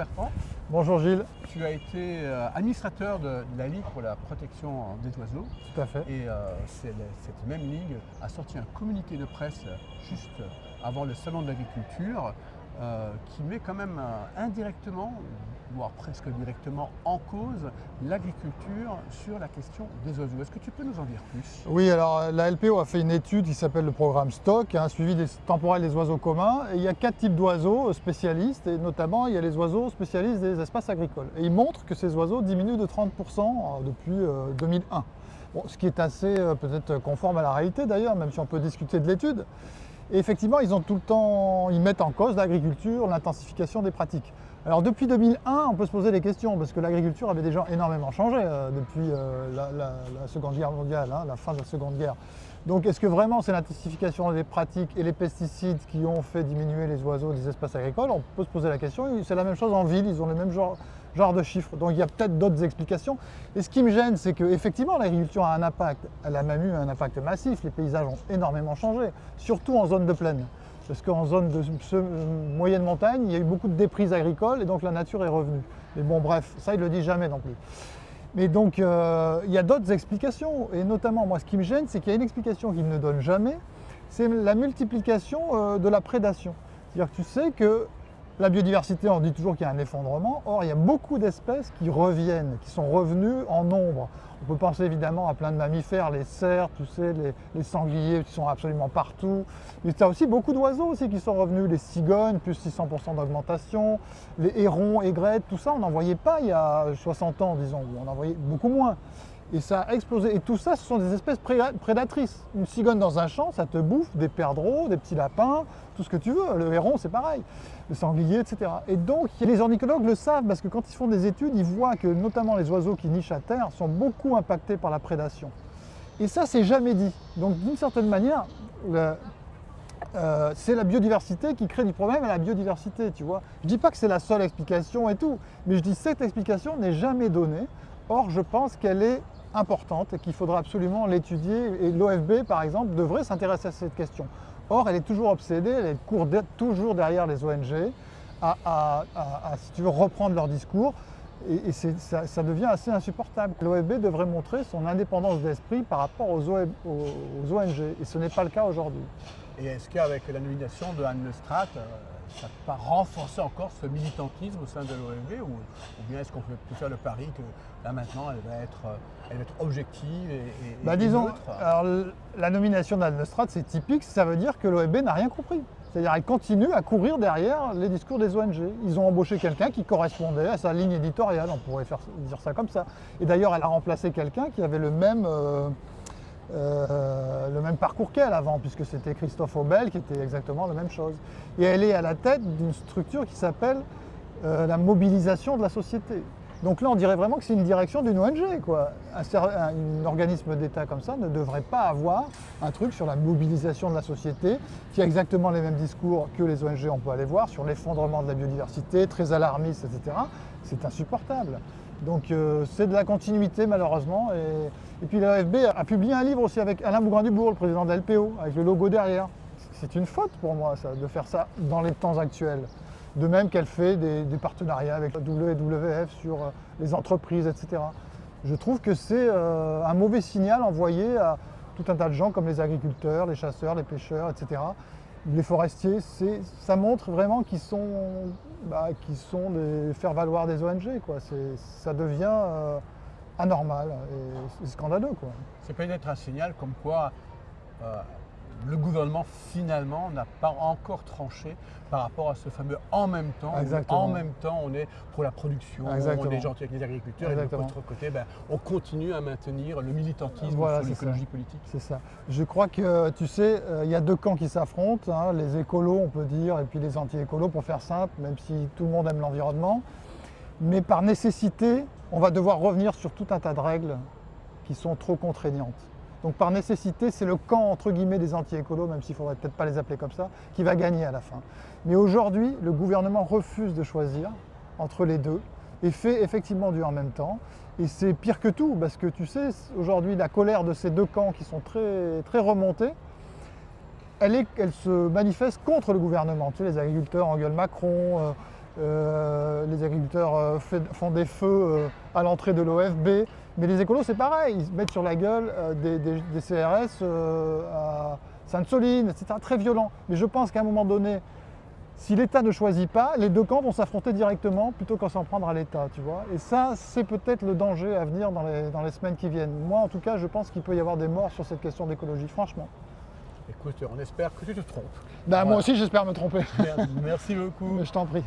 Bertrand. Bonjour Gilles. Tu as été administrateur de la Ligue pour la protection des oiseaux. Tout à fait. Et cette même Ligue a sorti un communiqué de presse juste avant le salon de l'agriculture qui met quand même indirectement, voire presque directement, en cause l'agriculture sur la question des oiseaux. Est-ce que tu peux nous en dire plus? Oui, alors la LPO a fait une étude qui s'appelle le programme Stock, suivi temporel des oiseaux communs. Et il y a 4 types d'oiseaux spécialistes, et notamment il y a les oiseaux spécialistes des espaces agricoles. Et ils montrent que ces oiseaux diminuent de 30% depuis 2001. Bon, ce qui est assez peut-être conforme à la réalité d'ailleurs, même si on peut discuter de l'étude. Et effectivement, ils mettent en cause l'agriculture, l'intensification des pratiques. Alors depuis 2001, on peut se poser des questions, parce que l'agriculture avait déjà énormément changé depuis la Seconde Guerre mondiale, la fin de la Seconde Guerre. Donc est-ce que vraiment c'est l'intensification des pratiques et les pesticides qui ont fait diminuer les oiseaux des espaces agricoles? On peut se poser la question. C'est la même chose en ville, ils ont le même genre de chiffres. Donc il y a peut-être d'autres explications. Et ce qui me gêne, c'est qu'effectivement l'agriculture a un impact. Elle a même eu un impact massif. Les paysages ont énormément changé, surtout en zone de plaine. Parce qu'en zone de moyenne montagne, il y a eu beaucoup de déprises agricoles et donc la nature est revenue. Mais bon, bref, ça, il ne le dit jamais non plus. Mais donc, il y a d'autres explications. Et notamment, moi, ce qui me gêne, c'est qu'il y a une explication qu'il ne donne jamais, c'est la multiplication de la prédation. C'est-à-dire que tu sais que la biodiversité, on dit toujours qu'il y a un effondrement. Or, il y a beaucoup d'espèces qui reviennent, qui sont revenues en nombre. On peut penser évidemment à plein de mammifères, les cerfs, tu sais, les sangliers qui sont absolument partout. Mais tu as aussi beaucoup d'oiseaux aussi qui sont revenus, les cigognes, plus 600% d'augmentation, les hérons, aigrettes, tout ça, on n'en voyait pas il y a 60 ans, disons, on en voyait beaucoup moins. Et ça a explosé. Et tout ça, ce sont des espèces prédatrices. Une cigogne dans un champ, ça te bouffe des perdreaux, des petits lapins, tout ce que tu veux. Le héron, c'est pareil. Le sanglier, etc. Et donc, les ornithologues le savent, parce que quand ils font des études, ils voient que notamment les oiseaux qui nichent à terre sont beaucoup impactés par la prédation. Et ça, c'est jamais dit. Donc, d'une certaine manière, c'est la biodiversité qui crée du problème à la biodiversité, tu vois. Je ne dis pas que c'est la seule explication et tout, mais je dis que cette explication n'est jamais donnée. Or, je pense qu'elle est importante et qu'il faudra absolument l'étudier. Et l'OFB, par exemple, devrait s'intéresser à cette question. Or, elle est toujours obsédée, elle court toujours derrière les ONG à, si tu veux, reprendre leur discours. Et ça devient assez insupportable. L'OFB devrait montrer son indépendance d'esprit par rapport aux ONG. Et ce n'est pas le cas aujourd'hui. Et est-ce qu'avec la nomination de Anne Neustadt, ça ne peut pas renforcer encore ce militantisme au sein de l'OFB, ou bien est-ce qu'on peut faire le pari que là maintenant elle va être objective et disons, neutre? Alors, la nomination d'Anne Neustadt, c'est typique, ça veut dire que l'OFB n'a rien compris. C'est-à-dire qu'elle continue à courir derrière les discours des ONG. Ils ont embauché quelqu'un qui correspondait à sa ligne éditoriale, on pourrait dire ça comme ça. Et d'ailleurs, elle a remplacé quelqu'un qui avait le même parcours qu'elle avant, puisque c'était Christophe Aubel qui était exactement la même chose. Et elle est à la tête d'une structure qui s'appelle la mobilisation de la société. Donc là, on dirait vraiment que c'est une direction d'une ONG, quoi. Un organisme d'État comme ça ne devrait pas avoir un truc sur la mobilisation de la société, qui a exactement les mêmes discours que les ONG, on peut aller voir, sur l'effondrement de la biodiversité, très alarmiste, etc. C'est insupportable. Donc c'est de la continuité malheureusement. Et puis l'OFB a publié un livre aussi avec Alain Bougrain-Dubourg, le président de la LPO, avec le logo derrière. C'est une faute pour moi ça, de faire ça dans les temps actuels. De même qu'elle fait des partenariats avec le WWF sur les entreprises, etc. Je trouve que c'est un mauvais signal envoyé à tout un tas de gens comme les agriculteurs, les chasseurs, les pêcheurs, etc. Les forestiers, ça montre vraiment qu'ils sont des faire-valoir des ONG, quoi. Ça devient anormal et scandaleux, quoi. C'est peut-être un signal comme quoi le gouvernement finalement n'a pas encore tranché par rapport à ce fameux en même temps. Exactement. En même temps, on est pour la production, Exactement. on est gentil avec les agriculteurs. Exactement. Et de l'autre côté, on continue à maintenir le militantisme sur l'écologie politique. C'est ça. Je crois que, tu sais, il y a deux camps qui s'affrontent, les écolos, on peut dire, et puis les anti-écolos, pour faire simple, même si tout le monde aime l'environnement. Mais par nécessité, on va devoir revenir sur tout un tas de règles qui sont trop contraignantes. Donc par nécessité, c'est le camp entre guillemets des anti-écolos, même s'il ne faudrait peut-être pas les appeler comme ça, qui va gagner à la fin. Mais aujourd'hui, le gouvernement refuse de choisir entre les deux et fait effectivement du en même temps. Et c'est pire que tout, parce que tu sais, aujourd'hui, la colère de ces deux camps qui sont très, très remontés, elle se manifeste contre le gouvernement. Tu sais, les agriculteurs engueulent Macron, les agriculteurs font des feux à l'entrée de l'OFB. Mais les écolos, c'est pareil, ils se mettent sur la gueule des CRS à Sainte-Soline, etc. Très violent. Mais je pense qu'à un moment donné, si l'État ne choisit pas, les deux camps vont s'affronter directement plutôt qu'à s'en prendre à l'État, tu vois. Et ça, c'est peut-être le danger à venir dans les semaines qui viennent. Moi, en tout cas, je pense qu'il peut y avoir des morts sur cette question d'écologie, franchement. Écoute, on espère que tu te trompes. Moi aussi, j'espère me tromper. Merci beaucoup. Mais je t'en prie.